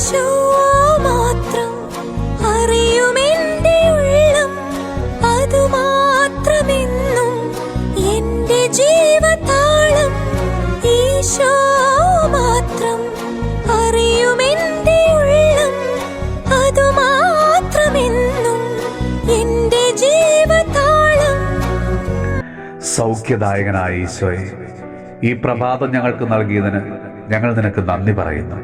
ഈശോ മാത്രം അറിയുമെന്റെ ഉള്ളം, അതുമാത്രമെന്നും എന്റെ ജീവതാളം. ഈശോ മാത്രം അറിയുമെന്റെ ഉള്ളം, അതുമാത്രമെന്നും എന്റെ ജീവതാളം. സൗഖ്യദായകനായ ഈശോയെ, ഈ പ്രഭാതം ഞങ്ങൾക്ക് നൽകിയതിന് ഞങ്ങൾ നിനക്ക് നന്ദി പറയുന്നു.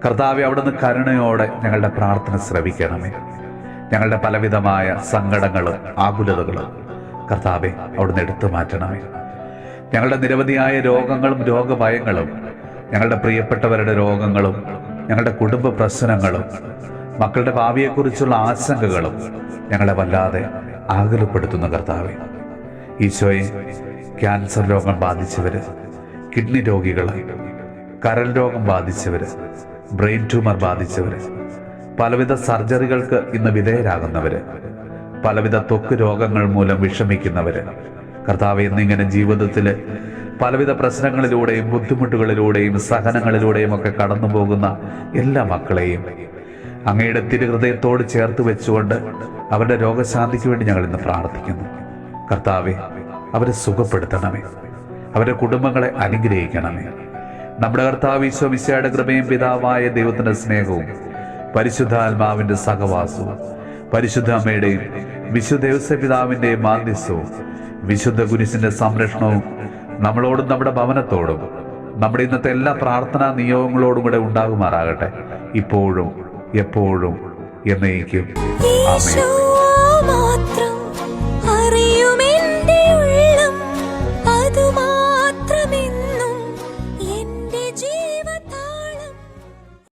കർത്താവെ, അവിടുന്ന് കരുണയോടെ ഞങ്ങളുടെ പ്രാർത്ഥന ശ്രവിക്കണമേ. ഞങ്ങളുടെ പലവിധമായ സങ്കടങ്ങളും ആകുലതകളും കർത്താവെ അവിടുന്ന് എടുത്തു മാറ്റണമേ. ഞങ്ങളുടെ നിരവധിയായ രോഗങ്ങളും രോഗഭയങ്ങളും, ഞങ്ങളുടെ പ്രിയപ്പെട്ടവരുടെ രോഗങ്ങളും, ഞങ്ങളുടെ കുടുംബ പ്രശ്നങ്ങളും, മക്കളുടെ ഭാവിയെക്കുറിച്ചുള്ള ആശങ്കകളും ഞങ്ങളെ വല്ലാതെ ആകുലപ്പെടുത്തുന്നു കർത്താവെ. ഈശോയെ, ക്യാൻസർ രോഗം ബാധിച്ചവര്, കിഡ്നി രോഗികള്, കരൾ രോഗം ബാധിച്ചവര്, ബ്രെയിൻ ട്യൂമർ ബാധിച്ചവര്, പലവിധ സർജറികൾക്ക് ഇന്ന് വിധേയരാകുന്നവര്, പലവിധ ത്വക്ക് രോഗങ്ങൾ മൂലം വിഷമിക്കുന്നവര്, കർത്താവെ, എന്നിങ്ങനെ ജീവിതത്തിൽ പലവിധ പ്രശ്നങ്ങളിലൂടെയും ബുദ്ധിമുട്ടുകളിലൂടെയും സഹനങ്ങളിലൂടെയും ഒക്കെ കടന്നു പോകുന്ന എല്ലാ മക്കളെയും അങ്ങയുടെ തിരുഹൃദയത്തോട് ചേർത്ത് വെച്ചുകൊണ്ട് അവരുടെ രോഗശാന്തിക്ക് വേണ്ടി ഞങ്ങൾ ഇന്ന് പ്രാർത്ഥിക്കുന്നു. കർത്താവെ, അവരെ സുഖപ്പെടുത്തണമേ, അവരുടെ കുടുംബങ്ങളെ അനുഗ്രഹിക്കണമേ. നമ്മുടെ കർത്താവ് ഈശോ മിശിഹായുടെ കൃപയും പിതാവായ ദൈവത്തിന്റെ സ്നേഹവും പരിശുദ്ധാത്മാവിന്റെ സഹവാസവും പരിശുദ്ധ അമ്മയുടെയും വിശുദ്ധ ഔസേപിതാവിന്റെയും മാധ്യസ്ഥവും വിശുദ്ധ കുരിശിന്റെ സംരക്ഷണവും നമ്മളോടും നമ്മുടെ ഭവനത്തോടും നമ്മുടെ ഇന്നത്തെ എല്ലാ പ്രാർത്ഥനാ നിയോഗങ്ങളോടും കൂടെ ഉണ്ടാകുമാറാകട്ടെ, ഇപ്പോഴും എപ്പോഴും എന്നേക്കും. ആമേൻ.